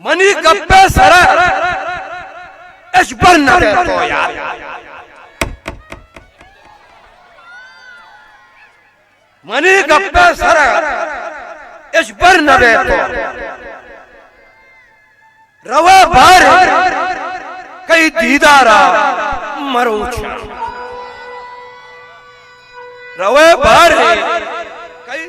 Money गप्पे सरा इस पर न दे तो यार मनी गप्पे सरा इस पर न दे तो रवा बार कई दीदारा मरोचा रवे बार कई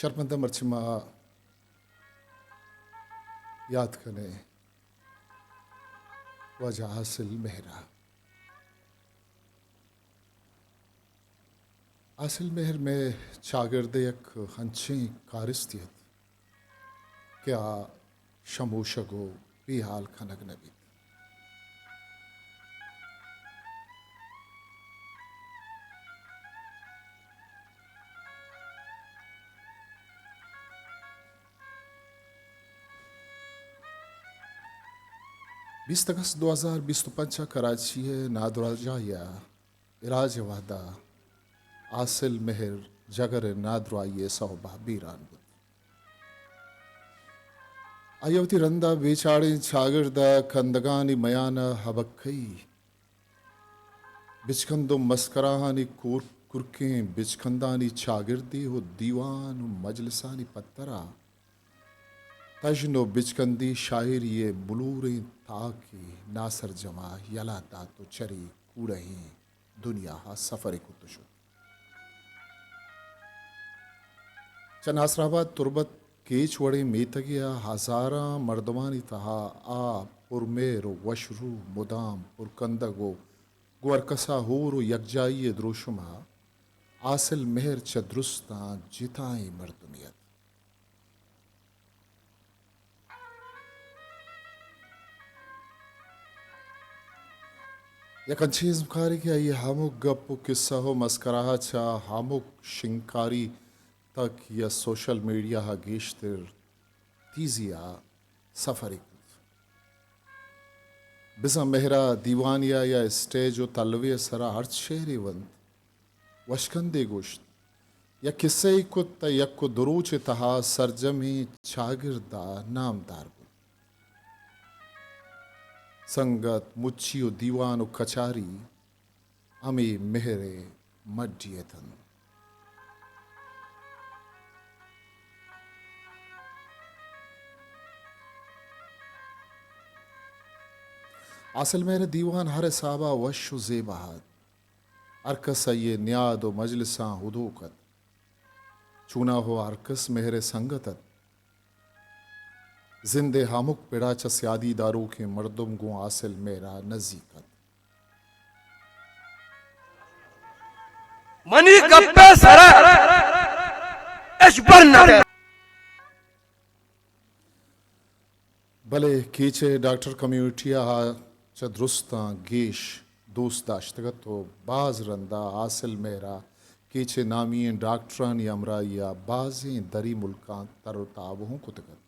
शर्मंदा मर्चिमा याद कने वजह हासिल मेहरा हासिल मेहर में शागिर्द एक हंची कारिस्तियत क्या शमूशगो भी हाल खनग नबी बीस अगस्त 2025 कराची नादराजाया इराज वादा आसिल मेहर जगर नादराये सौबा बीरान बुद अयोती रंदा बेचाड़े छागिरदा खंदगानी मयाना हबक्कई बिचखंदो मस्कराहानी कुरके बिचखंदानी छागिरदी हो दीवान मजलिसानी पत्तरा तजनो बिचकंदी शायरी बुलूरें ताकि नासर जमा यला तातो चरी कूड़ही दुनिया हा सफर कुतुशु चनासराबाद तुरबत केच वड़े मेतगिया हजारा मर्दमानी तहा आ पुरमेर वशरू मुदाम पुरकंदगो गुअरकसा होरो यकजाई द्रोशुमा आसिल मेहर चद्रुस्ता जिताई मर्दमियत यकन चीज बुखारी कि ये हामुक गप्पु किस्सा हो मस्कराहा चा हामुक शिंकारी तक या सोशल मीडिया हा गेश्तर तीजिया सफरी बिजा मेहरा दीवानिया या स्टेज व तलवे सरा अर्थ शेरी वंद वशकंदे गोश्त या किस्से कुत यक्को दुरूच तहा सरजमी छागिरदा नामदार संगत मुच्छियो दीवानो कचारी अमी मेहरे मड्डियतन असल मेरे दीवान हर साबा वशु जेबाहत अरकस ये न्याद व मजलिसा हुदूकत चूना हो अरकस मेहरे संगतत जिंदे हामुक पिड़ा चस्यादी दारू के मर्दुम गो आसिल मेरा नजीकत मनी गप्पे सरा इस पर न दे भले कीचे डॉक्टर कम्युनिटिया चद्रुस्ता गेश दोस्त दाश्तगत तो बाज रंदा आसिल मेरा कीचे नामी डॉक्टरान यमरा या बाजें दरी मुल्का तरताबों कुतगत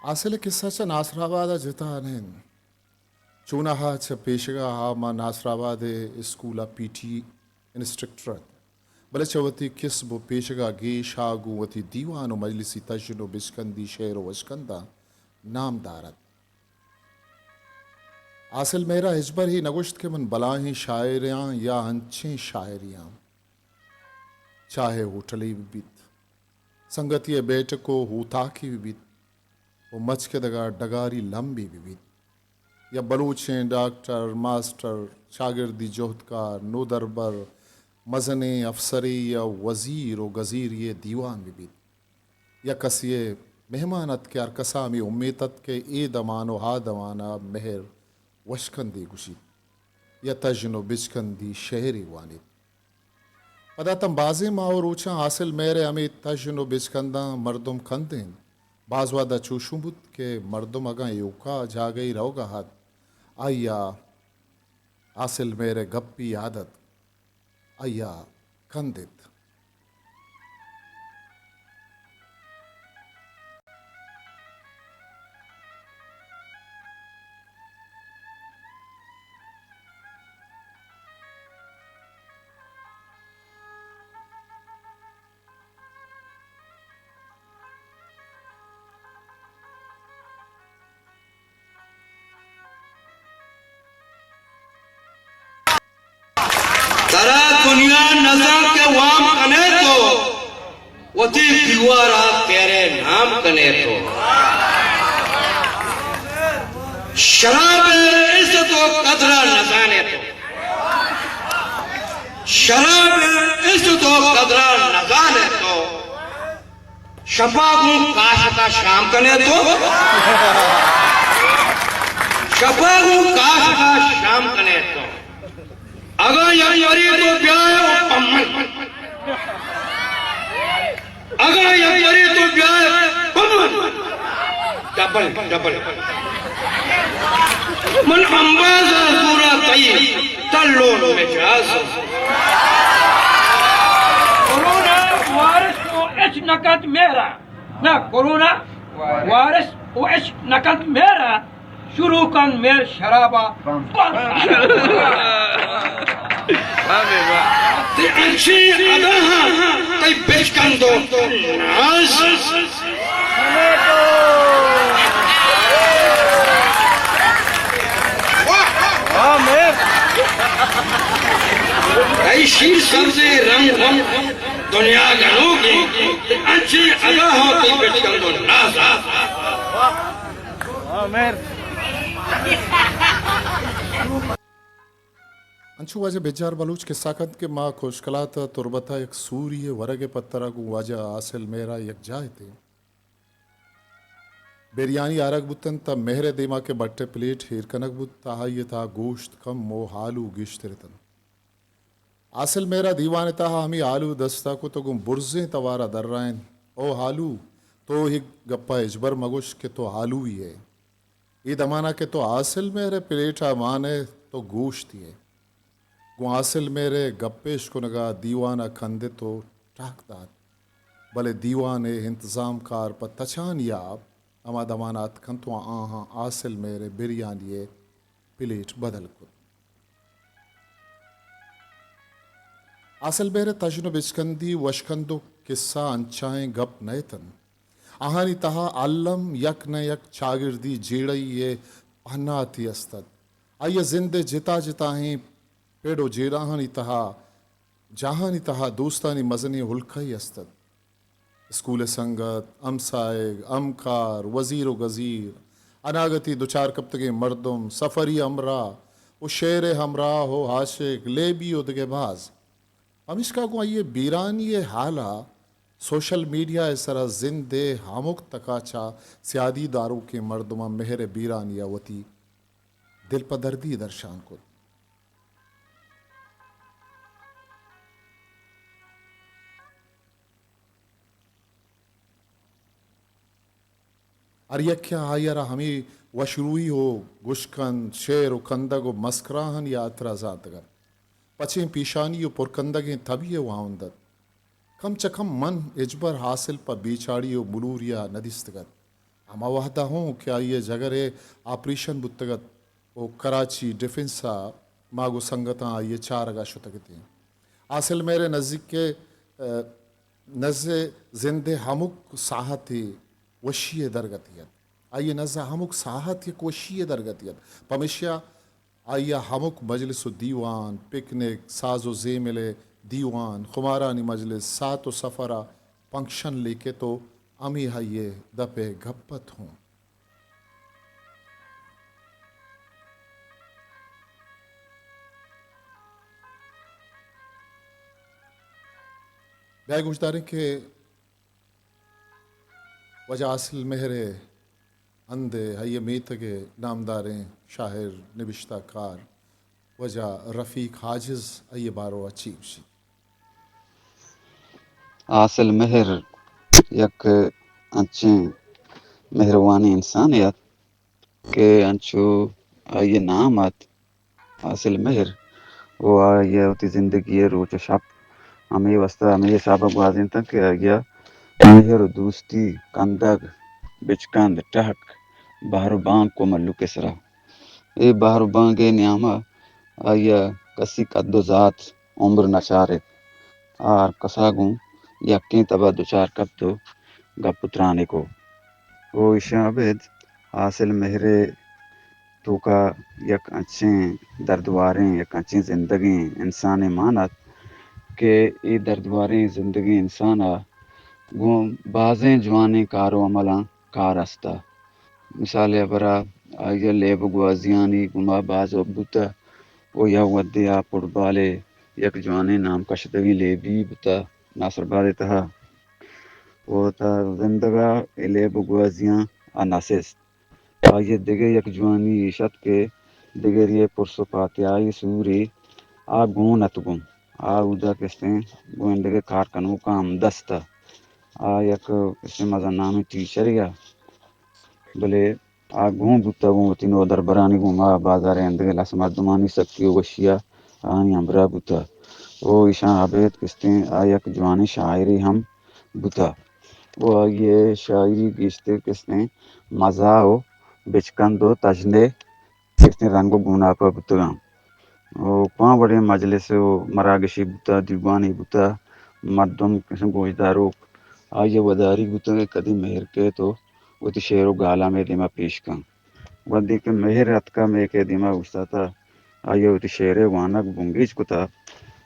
आसिल किस्सा च नासराबाद जिता नेन चूना हा च पेशगा हा मा नासराबाद स्कूला पीटी इंस्ट्रक्टर भले चवती किस बो पेशगा गेश हागु वती दीवानो मजलिसी तजनो बिस्कंदी शेर वशकंदा नामदारत आसिल मेरा हिजबर ही नगुश्त के मन बलाही शायरियाँ या हंचे शायरियाँ चाहे होटली बीत संगति बेट को हूता की बीत वो मच के दगा डगारी लंबी विविध या बलूचें डॉक्टर मास्टर शागिर्दी जोहदकार नोदरबर मजने अफसरी या वज़ीर व गज़ीर ये दीवान विविध या कसिए मेहमानत के अरकसामी उम्मीतत के ए दमानो हा दमाना मेहर वशकंदी गुशी या तजनो बिचकंदी शहरी वानिद पदा तंबाजे और ऊंचा हासिल मेरे अमी तजनो बिचकंदा मर्दुम कंदेन बाजवादा चूशुबुत के मर्दुम अगा युका जा गई रोगा हाथ आया हासिल मेरे गप्पी आदत आया कंदित सारा दुनिया नजर के वाम कने तो वती दीवारा तेरे नाम कने तो शराब इज्जत तो कदरा नजाने तो शराब इज्जत तो कदरा नजाने तो शफागू काश का शाम कने तो शफागू काश का शाम कने तो अगर यरी तो ब्याह पम्मन अगर यरी तो ब्याह पम्मन डबल डबल मन अंबाजा पूरा तई तल्लो में जास कोरोना वायरस को एच नकद मेरा ना कोरोना वायरस को एच नकद मेरा शुरू कर मेर शराबा ते अच्छी अदा कई बेचकन दो नाज कई शीर सबसे रंग रंग दुनिया गनोगी अच्छी अदा हो कई बेचकन दो नाज अंशु वाजे बेजार बलूच के साकत के माँ खुशकलाता तुरबता एक सूर्य वरगे पत्तरा को वाजा आसिल मेरा एक जाए थे बिरयानी आरग बुतन तब मेहरे दिमा के बट्टे प्लेट हीर कनक बुत ताहा था गोश्त कम मो हालू गिश्त रतन आसिल मेरा दीवान ताहा हमी आलू दस्ता को तो गुम बुर्जे तवारा दर्रायन ओ हालू तो ही गप्पा इजबर मगुश के तो हालू ही है ये दमाना के तो आसिल मेरे प्लेटा माने तो गोश्त ही है आसिल मेरे गप्पेश कुनगा दीवाना खंदे तो टाकदात भले दीवाने इंतजाम कार पर तछान याब अमा दमानात खंतुआ आहा आसिल मेरे बिरयानी प्लेट बदल कुत आसिल मेरे तजनो बिचकंदी वशकंदो किस्सा अंचाएं गप नयतन आहानी तहा अल्लम यक न यक चागिर्दी जेड़ई ये पहनाती अस्तद आइए जिंदे जिता जिता ही पेड़ो जेराहानी तहा दोस्तानी मजनी हुलखाई अस्तद स्कूल संगत अमसाए अमकार वजीर व गजीर अनागती दुचार कप्तगे मर्दुम सफरी अमरा वो शेर हमरा हो आशिक लेबी उदगे बाज अमिश्का को ये बीरानी हाला सोशल मीडिया इस तरह जिंदे हामुक तकाचा सियादी दारू के मर्दुमा मेहर बीरानिया वती दिल पर दर्दी दर्शान को अरियख्या आयरा हमें वशरूई हो गुशकन शेर कंदग व मस्कराहन या अतराजातगर पचे पीशानी पुरकंदगें तभी वाउंदत कम चकम मन इजबर हासिल पर बीचाड़ी व बुलूरिया नदिस्तगत अमा वहदा हूँ क्या ये जगरे ऑपरेशन बुतगत ओ कराची डिफेंसा मागो संगता ये चारगा शुतगते हासिल मेरे नज़दीक के नज़े जिंदे हमुक साहती वशीय दरगतियत आइए नज़ा हमुक साहत एक वशीय दरगतियत पमिशिया आइया हमुक मजलिस दीवान पिकनिक साजो जेमिले दीवान खुमारानी मजलिस सातो सफ़रा फंक्शन लेके तो अमी हाइये दपे गप्पत हूँ ब्याह गुजदारे के वजह असल मेहरे अंधे हय मीत के नामदारें शायर निबिश्ता कार वजह रफ़ीक हाजिज अय बारो अचीब शी आसिल मेहर यक अंचे मेहरबानी इंसानियत के अंचो ये नामत आसिल मेहर वो ये उती जिंदगी रोच शब हमें वस्ता हमें साबा बाजिन तक ये मेहर दोस्ती कंदग बिचकंद टहक बाहर बांग को मल्लू केसरा ए बाहर बांगे न्यामा आया कसी कद्दो जात उम्र नचारे आर कसागू यक्की तबा दुचार कब तो गपुत्राने को वो इशाबेद हासिल मेहरे तो का यक अच्छे दर्दवारें यक अच्छी जिंदगी इंसान मानत के ये दर्दवारें जिंदगी इंसाना गो बाजें जवानी कारो अमला कार अस्ता मिसाल बरा आया लेब गुआजियानी गुमा बाज बुता वो या वद्या पुड़बाले यक जवानी नाम कशदगी लेबी बुता नासर बादे तहा वो था जिंदगा लेब गुआजियां अनासिस आये दिगे यक जवानी ईशत के दिगर ये पुरसो पात्याई सूरी आ गुण अतगुम आ उदा किस्ते गोइंदगे कार कनु काम दस्ता आ यक किस्ते मजा नामी टीचर या भले आ गुं बुता गुं तिनो दरबरानी गुमा बाजार अंदगे लस मर्दमानी सक्कियो वशिया आनी अमरा बुता ओ ईशा अबेद किस्ते आ यक जवानी शायरी हम बुता वो ये शायरी किस्ते किस्ते मजा हो बिचकंदो तजने किस्ते रंगो गुना पर बुतगाम ओ पां बड़े मजलिस वो मरागशी बुता दीवानी बुता मर्दम किस्म गोजदारो आये वदारी बुता के कदी मेहर के तो वो ती शेरो गाला में दिमा पेश का वदी के मेहर अतका में के दिमा उस्ता था आये वो ती शेरे वानक बुंगीज कुता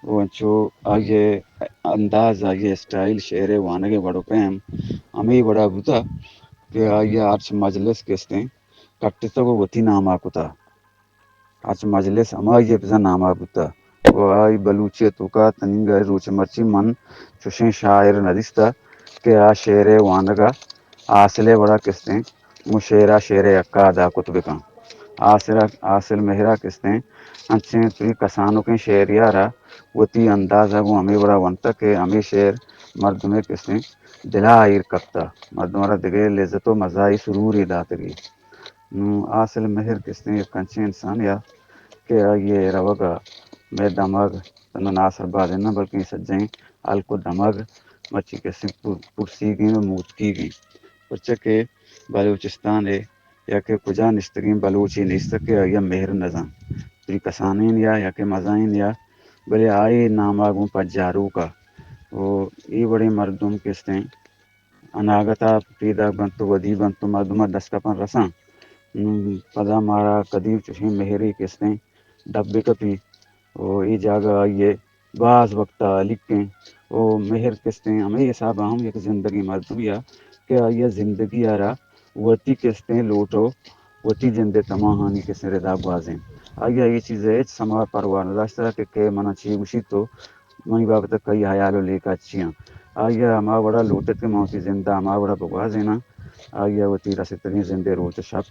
वो अंचो आये अंदाज आये स्टाइल शेरे वानके बड़ो पैम हमें बड़ा बुता के आये आर्च मजलिस किस्ते कट्टे तो वो वती नामा कुता आज मजलिस अमा ये पिज़ा नामा बुता वो आई बलूचे तो का तनिंगा रोच मर्ची मन चुशे शायर नदिस्ता के आ शेरे वानगा आसिले बड़ा किस्ते मुशेरा शेरे अक्का अदा कुतबिका आसिरा आसिल मेहरा किस्ते अच्छे तुई कसानों के शेर यारा वती अंदाजा वो हमें बड़ा वंता के हमें शेर मर्द में किस्ते दिला आयर कप्ता मर्द मरा दिगे लेज़तो मज़ाई सुरूरी दातगी आसिल मेहर किस्ते कंचे इंसान या के ये रवगा मैं दमग तनो नासर बादे न बल्कि सज्जें अलको दमग मच्छी के सिंह पुरसी की मूत की बच्चे के बलूचिस्तान है या के कुजा निस्तगी बलूची निस्त के या मेहर नज़ां तुरी कसानीन या के मज़ाइन या बले आई नामागू पज्जारू का वो ये बड़े मर्दुम किस्ते अनागता पीदा बंतु वदी बंतु मर्दुमा दस्कपन रसां पदा मारा कदीर चुशी मेहरी किस्ते डब्बे कपी वो ये जागा ये बाज वक्ता लिखें वो मेहर किस्ते हमें ये साहब हम एक ज़िंदगी मर्दू या कि ये ज़िंदगी यारा वती किस्ते लोटो वती जिंदे तमाहानी किस्ते रिदा बाजें आगे ये चीज़ें समाज परवान रास्ता के मना चाहिए उसी तो मनी बाबत कई हयालो लेकर अच्छियाँ आगे हमारा बड़ा लोटत के मौसी जिंदा हमारा बड़ा बकवास है ना आगे वती रसितनी जिंदे रोच शब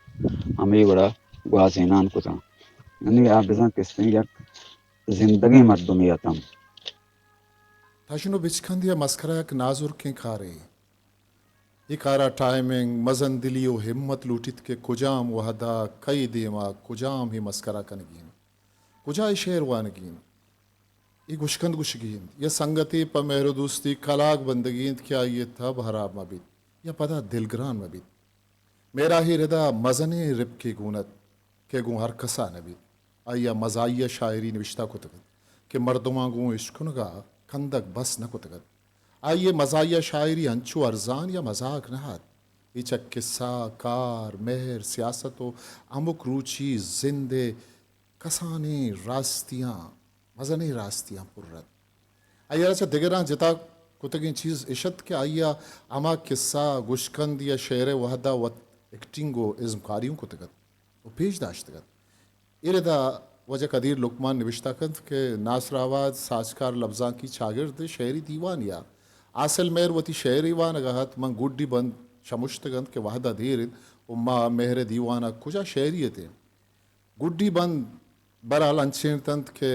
हमें बड़ा ग्वाजेनान को था यानी आप बिज़ा किस्ते या जिंदगी मर्दुमियतम ताशनो बिचखंदिया मस्करा एक नाजुर के खारे इकारा टाइमिंग मजन दिली ओ हिम्मत लूटित के कुजाम वहदा कई देमा कुजाम ही मस्करा कनगीन कुजा शेर वानगीन ये गुशकंद गुशगीन ये संगति प मेहरो दोस्ती कलाक बंदगीन क्या ये तब हराब मबित या पदा दिलग्रान मबित मेरा ही रिदा मजने रिब के गुनत के गु हर कसा नबित आया मजाइया शायरी निविश्ता को तगत के मर्दमा गु इश्कुनगा कंदक बस न को तगत आइए मजाइया शायरी हंचो अरजान या मजाक नहात इचक किस्सा कार मेहर सियासत व अमुक रुचि जिंदे कसाने रास्तियाँ मजने रास्तियाँ पुर्रत आइया अच्छा दिगरा जिता कुतगी चीज़ इशत के आइया अमा किस्सा गुशकंद या शेर वहदा व एक्टिंगो इज़मकारियों को तगत वो पेश दाश्त तगत इरदा वजह कदीर लुकमान निविश्ताकंद के नासरावाद साजकार लफ्ज़ा की शागिर्द शेरी दीवान या आसल मेर वती शेरी वान अगहत मन गुड्डी बंद शमुश्तगंद के वाहदा धीर उम्मा मेहर दीवाना कुजा शहरियत गुड्डी बंद बरहाल अंचें तंत के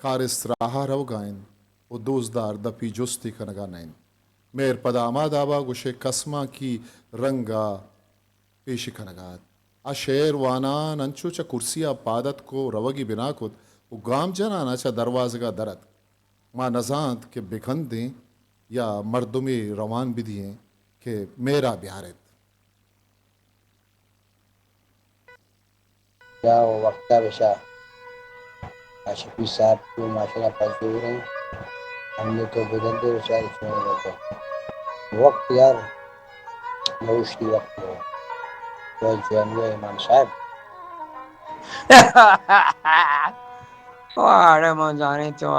कारिस राहा रव गायन वो दोजदार दपी जुस्ती कनगा नैन मेर पदामा दाबा गुशे कसमा की रंगा पेशी कनगात आ शेर वाना नंचो चा कुर्सिया पादत को रवगी बिना कुत वो गाम जनाना चा दरवाजे का दरत माँ नजांत के बिखन दें या मर्दुमी रवान भी दिए कि मेरा ब्यारत क्या वो वक्ता बेशा शफी साहब को माशाल्लाह पढ़ते हुए हैं। हमने तो बदलते बेचारे सुने रहते वक्त यार मौश की वक्त है तो जो है इमाम साहब अरे मैं जाने तो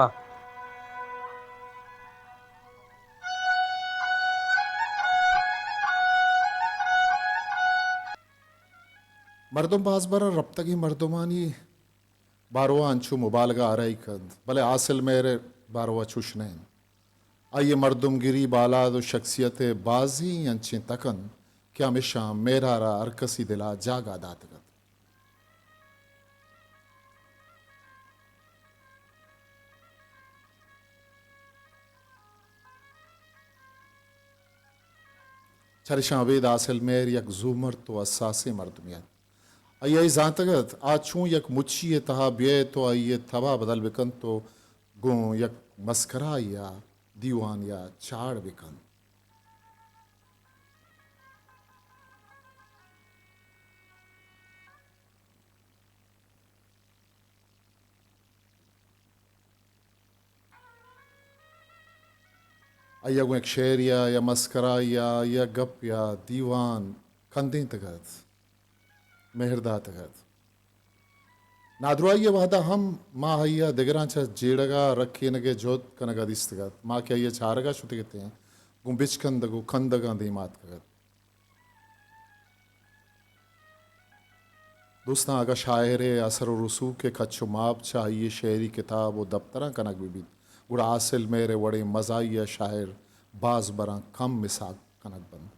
मर्दम बाज बर रब्तगी मर्दमानी बारवा अंशु मुबालगा आरई कद भले आसिल मेरे बारवा चुश नैन आइए मर्दमगिरी बाला दो शख्सियत बाजी अंचे तकन क्या हमेशा मेरा रा अरकसी दिला जागा दातगत चरिशा वेद आसिल मेर यक जूमर तो असासे मर्दमियत आइए जानतगत आछू यक मुच्छी तहा ब्ये तो आइए थबा बदल बिकन तो गो यक मस्करा या दीवान या चाड़ बिकन आइया गो एक शेर या मस्करा या गप या दीवान कंदें तगत मेहरदा तगत नादरुआइया वादा हम माँ हಯ್ಯ दिगरांचा जेड़गा रखी नगे जोत कनगा दिस्तगत माँ के हಯ್య चारगा शुति कहते हैं गुंबिच कंदगु कंदगा दी मात कगत दोस्ता आगा शायर असर रसू के कच्चो माप चाहिए शेरी किताब वो दफ्तरा कनक भी गुड़ा आसिल मेरे वड़े मजाइया शायर बाज बरा कम मिसाक कनक बंद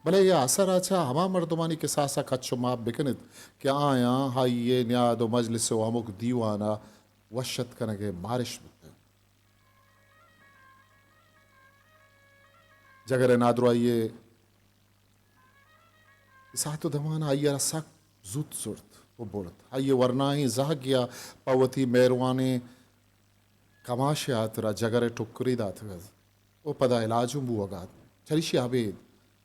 भले ये असर अच्छा हमा मर्दमानी के साथ साथ कच्चो माप बिकनित क्या आया हाई ये न्यादो मजलिस अमुक दीवाना वशत कनगे मारिश बिकते जगरे नादरो आइए सातो दमाना आइए रसा जुत सुरत वो बोलत आइए वरना ही जह गया पवती मेहरवाने कमाशे आतरा जगरे टुकरी दात वो पदा इलाजू बुआगात चलिशी आबेद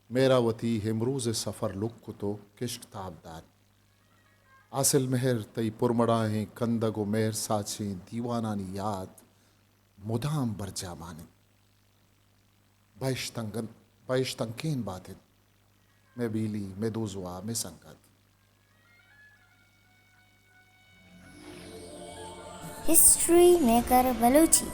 मेरा वती हिमरूज सफ़र लुक को तो किश्क ताबदार आसिल मेहर तई पुरमड़ाहें कंदगो मेहर साचे दीवानानी याद मुदाम बरजा माने बैश तंकेन बातित मैं बीली मैं दोजुआ मैं संकत हिस्ट्री मेकर बलूची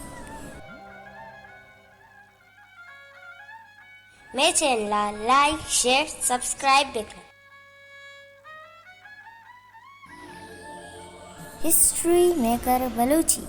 मैं चैनल लाइक शेयर सब्सक्राइब बेकर हिस्ट्री मेकर बलूची